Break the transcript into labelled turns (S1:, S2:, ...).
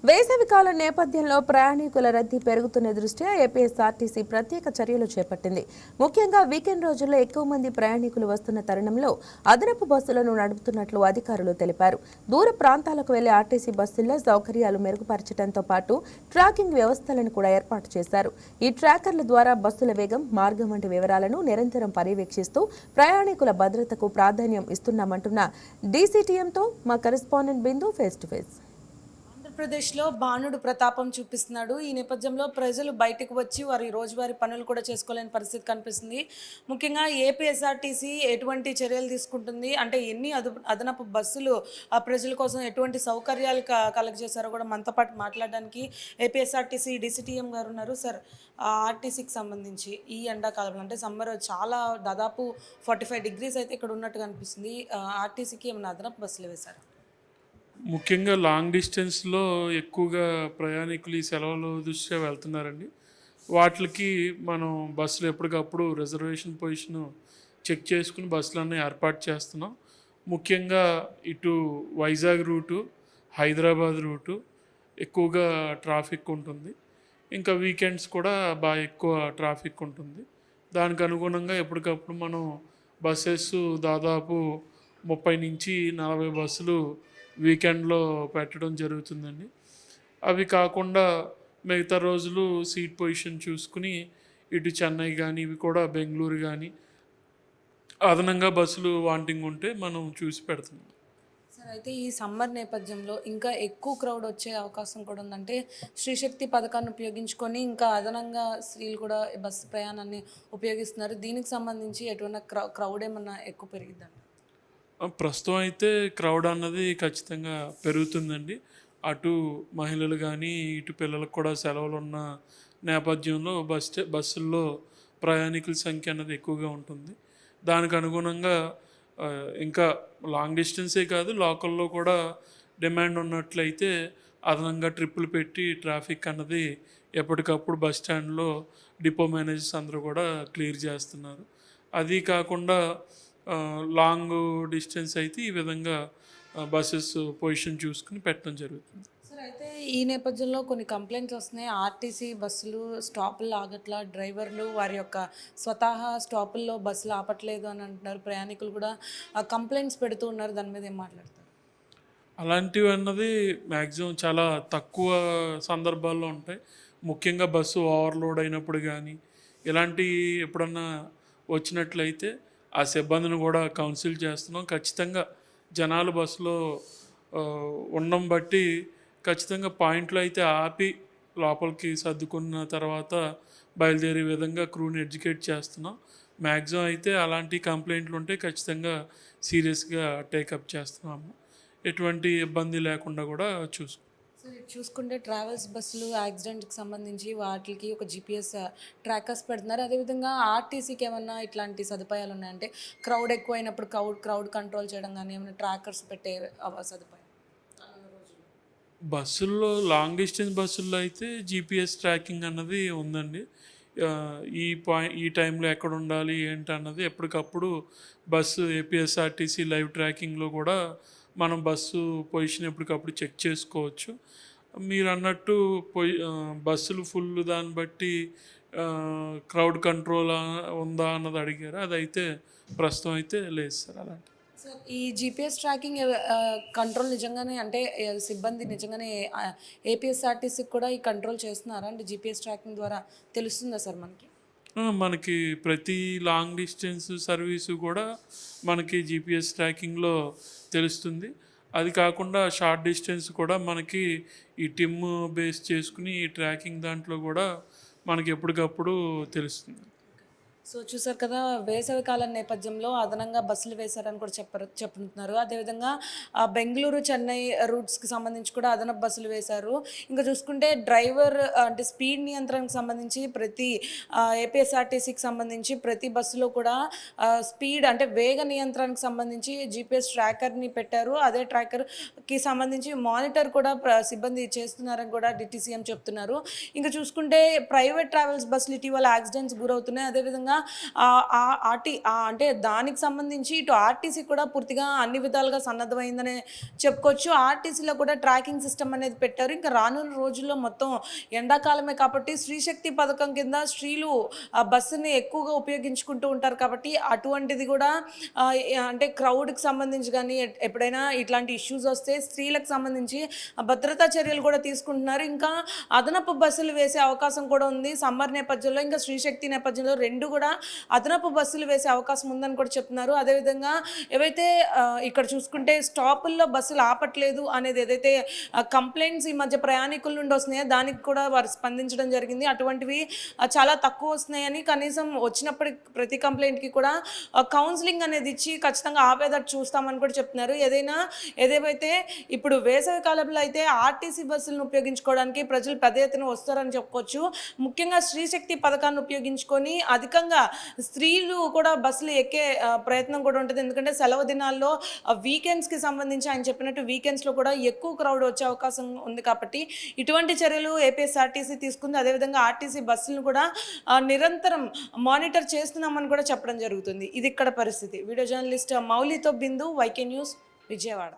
S1: వేసవి కాలం నేపథ్యంలో ప్రయాణికుల రద్దీ పెరుగుతున్న దృష్ట్యా ఏపీఎస్ఆర్టీసీ ప్రత్యేక చర్యలు చేపట్టింది. ముఖ్యంగా వీకెండ్ రోజుల్లో ఎక్కువ మంది ప్రయాణికులు వస్తున్న తరుణంలో అదనపు బస్సులను నడుపుతున్నట్లు అధికారులు తెలిపారు. దూర ప్రాంతాలకు వెళ్లే ఆర్టీసీ బస్సుల్లో సౌకర్యాలు మెరుగుపరచడంతో పాటు ట్రాకింగ్ వ్యవస్థలను కూడా ఏర్పాటు చేశారు. ఈ ట్రాకర్ల ద్వారా బస్సుల వేగం, మార్గం వంటి వివరాలను నిరంతరం పర్యవేక్షిస్తూ ప్రయాణికుల భద్రతకు ప్రాధాన్యం ఇస్తున్నామంటున్న డీసీటీఎంతో మా correspondent Bindu face to face.
S2: ఆంధ్రప్రదేశ్లో బాణుడు ప్రతాపం చూపిస్తున్నాడు. ఈ నేపథ్యంలో ప్రజలు బయటకు వచ్చి వారి రోజువారీ పనులు కూడా చేసుకోలేని పరిస్థితి కనిపిస్తుంది. ముఖ్యంగా ఏపీఎస్ఆర్టీసీ ఎటువంటి చర్యలు తీసుకుంటుంది, అంటే ఎన్ని అదనపు బస్సులు ఆ ప్రజల కోసం ఎటువంటి సౌకర్యాలు కలగజేశారో కూడా మనతో పాటు మాట్లాడడానికి ఏపీఎస్ఆర్టీసీ డీసీటీఎం గారు ఉన్నారు. సార్, ఆర్టీసీకి సంబంధించి ఈ ఎండాకాలంలో అంటే సమ్మర్ చాలా దాదాపు 45 degrees అయితే ఇక్కడ ఉన్నట్టు కనిపిస్తుంది. ఆర్టీసీకి ఏమైనా అదనపు బస్సులు వేశారు?
S3: ముఖ్యంగా లాంగ్ డిస్టెన్స్లో ఎక్కువగా ప్రయాణికులు ఈ సెలవుల దృష్ట్యా వెళ్తున్నారండి. వాటికి మనం బస్సులు ఎప్పటికప్పుడు రిజర్వేషన్ పొజిషన్ చెక్ చేసుకుని బస్సులన్నీ ఏర్పాటు చేస్తున్నాం. ముఖ్యంగా ఇటు వైజాగ్ రూటు, హైదరాబాద్ రూటు ఎక్కువగా ట్రాఫిక్ ఉంటుంది. ఇంకా వీకెండ్స్ కూడా బాగా ఎక్కువ ట్రాఫిక్ ఉంటుంది. దానికి అనుగుణంగా ఎప్పటికప్పుడు మనం బస్సెస్ దాదాపు 30 నుంచి 40 బస్సులు వీకెండ్లో పెట్టడం జరుగుతుందండి. అవి కాకుండా మిగతా రోజులు సీట్ పొజిషన్ చూసుకుని ఇటు చెన్నై కానీ ఇవి కూడా బెంగళూరు కానీ అదనంగా బస్సులు వాంటింగ్ ఉంటే మనం చూసి పెడుతున్నాం.
S2: సార్, అయితే ఈ సమ్మర్ నేపథ్యంలో ఇంకా ఎక్కువ క్రౌడ్ వచ్చే అవకాశం కూడా ఉందంటే శ్రీశక్తి పథకాన్ని ఉపయోగించుకొని ఇంకా అదనంగా స్త్రీలు కూడా బస్సు ప్రయాణాన్ని ఉపయోగిస్తున్నారు. దీనికి సంబంధించి ఎటువంటి క్రౌడ్ ఏమన్నా ఎక్కువ పెరిగిద్దండి?
S3: ప్రస్తుతం అయితే క్రౌడ్ అన్నది ఖచ్చితంగా పెరుగుతుందండి. అటు మహిళలు కానీ ఇటు పిల్లలకు కూడా సెలవులు ఉన్న నేపథ్యంలో బస్సుల్లో ప్రయాణికుల సంఖ్య అన్నది ఎక్కువగా ఉంటుంది. దానికి అనుగుణంగా ఇంకా లాంగ్ డిస్టెన్సే కాదు లోకల్లో కూడా డిమాండ్ ఉన్నట్లయితే అదనంగా ట్రిప్పులు పెట్టి ట్రాఫిక్ అన్నది ఎప్పటికప్పుడు బస్ స్టాండ్లో డిపో మేనేజర్స్ అందరూ కూడా క్లియర్ చేస్తున్నారు. అది కాకుండా లాంగ్ డిస్టెన్స్ అయితే ఈ విధంగా బస్సెస్ పొజిషన్ చూసుకుని పెట్టడం జరుగుతుంది.
S2: సార్, అయితే ఈ నేపథ్యంలో కొన్ని కంప్లైంట్స్ వస్తున్నాయి. ఆర్టీసీ బస్సులు స్టాపుల్లో ఆగట్లా, డ్రైవర్లు వారి యొక్క స్వతహా స్టాపుల్లో బస్సులు ఆపట్లేదు అని అంటున్నారు. ప్రయాణికులు కూడా కంప్లైంట్స్ పెడుతూ ఉన్నారు. దాని మీద ఏం మాట్లాడతారు?
S3: అలాంటివి అన్నది మ్యాక్సిమం చాలా తక్కువ సందర్భాల్లో ఉంటాయి. ముఖ్యంగా బస్సు ఓవర్లోడ్ అయినప్పుడు కానీ ఇలాంటి ఎప్పుడన్నా వచ్చినట్లయితే ఆ సిబ్బందిని కూడా కౌన్సిల్ చేస్తున్నాం. ఖచ్చితంగా జనాలు బస్సులో ఉండడం బట్టి ఖచ్చితంగా పాయింట్లో అయితే ఆపి లోపలికి సర్దుకున్న తర్వాత బయలుదేరే విధంగా క్రూని ఎడ్యుకేట్ చేస్తున్నాం. మ్యాక్సిమం అయితే అలాంటి కంప్లైంట్లు ఉంటే ఖచ్చితంగా సీరియస్గా టేకప్ చేస్తున్నాము. ఎటువంటి ఇబ్బంది లేకుండా కూడా చూసుకుంటాం.
S2: సార్, చూసుకుంటే ట్రావెల్స్ బస్సులు యాక్సిడెంట్కి సంబంధించి వాటికి ఒక జీపీఎస్ ట్రాకర్స్ పెడుతున్నారు. అదేవిధంగా ఆర్టీసీకి ఏమన్నా ఇట్లాంటి సదుపాయాలు ఉన్నాయంటే క్రౌడ్ ఎక్కువైనప్పుడు క్రౌడ్ కంట్రోల్ చేయడం కానీ ఏమైనా ట్రాకర్స్ పెట్టే సదుపాయం?
S3: బస్సుల్లో లాంగ్ డిస్టెన్స్ బస్సుల్లో అయితే జీపీఎస్ ట్రాకింగ్ అన్నది ఉందండి. ఈ టైంలో ఎక్కడ ఉండాలి ఏంటి అన్నది ఎప్పటికప్పుడు బస్సు ఏపీఎస్ఆర్టీసీ లైవ్ ట్రాకింగ్లో కూడా మనం బస్సు పొజిషన్ ఎప్పటికప్పుడు చెక్ చేసుకోవచ్చు. మీరు అన్నట్టు బస్సులు ఫుల్ దాన్ని బట్టి క్రౌడ్ కంట్రోల్ ఉందా అన్నది అడిగారు. అదైతే ప్రస్తుతం అయితే లేదు సార్. అలాంటి
S2: సార్, ఈ జీపీఎస్ ట్రాకింగ్ కంట్రోల్ నిజంగానే అంటే సిబ్బంది నిజంగానే ఏపీఎస్ఆర్టీసీకి కూడా ఈ కంట్రోల్ చేస్తున్నారా? అంటే జీపీఎస్ ట్రాకింగ్ ద్వారా తెలుస్తుందా సార్ మనకి?
S3: మనకి ప్రతి లాంగ్ డిస్టెన్స్ సర్వీసు కూడా మనకి జీపీఎస్ ట్రాకింగ్లో తెలుస్తుంది. అది కాకుండా షార్ట్ డిస్టెన్స్ కూడా మనకి ఈ టిమ్ బేస్ చేసుకుని ఈ ట్రాకింగ్ దాంట్లో కూడా మనకి ఎప్పటికప్పుడు తెలుస్తుంది.
S2: సో చూసారు కదా, వేసవికాలం నేపథ్యంలో అదనంగా బస్సులు వేశారని కూడా చెప్తున్నారు. అదేవిధంగా బెంగళూరు చెన్నై రూట్స్కి సంబంధించి కూడా అదనపు బస్సులు వేశారు. ఇంకా చూసుకుంటే డ్రైవర్ అంటే స్పీడ్ నియంత్రణకు సంబంధించి ప్రతి ఏపీఎస్ఆర్టీసీకి సంబంధించి ప్రతి బస్సులో కూడా స్పీడ్ అంటే వేగ నియంత్రణకు సంబంధించి జీపీఎస్ ట్రాకర్ని పెట్టారు. అదే ట్రాకర్కి సంబంధించి మానిటర్ కూడా సిబ్బంది చేస్తున్నారని కూడా డిటీసీఎం చెప్తున్నారు. ఇంకా చూసుకుంటే ప్రైవేట్ ట్రావెల్స్ బస్సులు ఇటీవల యాక్సిడెంట్స్ గురవుతున్నాయి. అదేవిధంగా అదేవిధంగా అంటే దానికి సంబంధించి ఇటు ఆర్టీసీ కూడా పూర్తిగా అన్ని విధాలుగా సన్నద్ధమైందనే చెప్పుకోవచ్చు. ఆర్టీసీలో కూడా ట్రాకింగ్ సిస్టమ్ అనేది పెట్టారు. ఇంకా రానున్న రోజుల్లో మొత్తం ఎండాకాలమే కాబట్టి స్త్రీశక్తి పథకం కింద స్త్రీలు బస్సుని ఎక్కువగా ఉపయోగించుకుంటూ ఉంటారు కాబట్టి అటువంటిది కూడా అంటే క్రౌడ్కి సంబంధించి కానీ ఎప్పుడైనా ఇట్లాంటి ఇష్యూస్ వస్తే స్త్రీలకు సంబంధించి భద్రతా చర్యలు కూడా తీసుకుంటున్నారు. ఇంకా అదనపు బస్సులు వేసే అవకాశం కూడా ఉంది. సమ్మర్ నేపథ్యంలో ఇంకా స్త్రీశక్తి నేపథ్యంలో రెండు కూడా అదనపు బస్సులు వేసే అవకాశం ఉందని కూడా చెప్తున్నారు. అదేవిధంగా ఏవైతే ఇక్కడ చూసుకుంటే స్టాపుల్లో బస్సులు ఆపట్లేదు అనేది ఏదైతే కంప్లైంట్స్ ఈ మధ్య ప్రయాణికుల నుండి వస్తున్నాయో దానికి కూడా వారు స్పందించడం జరిగింది. అటువంటివి చాలా తక్కువ వస్తున్నాయని, కనీసం వచ్చినప్పటికి ప్రతి కంప్లైంట్కి కూడా కౌన్సిలింగ్ అనేది ఇచ్చి ఖచ్చితంగా ఆపేదట్టు చూస్తామని కూడా చెప్తున్నారు. ఏదేమైతే ఇప్పుడు వేసవి కాలంలో అయితే ఆర్టీసీ బస్సులను ఉపయోగించుకోవడానికి ప్రజలు పెద్ద ఎత్తున వస్తారని చెప్పుకోవచ్చు. ముఖ్యంగా స్త్రీశక్తి పథకాన్ని ఉపయోగించుకొని అధికంగా స్త్రీలు కూడా బస్సులు ఎక్కే ప్రయత్నం కూడా ఉంటుంది. ఎందుకంటే సెలవు దినాల్లో వీకెండ్స్కి సంబంధించి ఆయన చెప్పినట్టు వీకెండ్స్లో కూడా ఎక్కువ క్రౌడ్ వచ్చే అవకాశం ఉంది కాబట్టి ఇటువంటి చర్యలు ఏపీఎస్ఆర్టీసీ తీసుకుంది. అదేవిధంగా ఆర్టీసీ బస్సులను కూడా నిరంతరం మానిటర్ చేస్తున్నామని కూడా చెప్పడం జరుగుతుంది. ఇది ఇక్కడ పరిస్థితి. వీడియో జర్నలిస్ట్ మౌలితో బిందు, వైకే న్యూస్, విజయవాడ.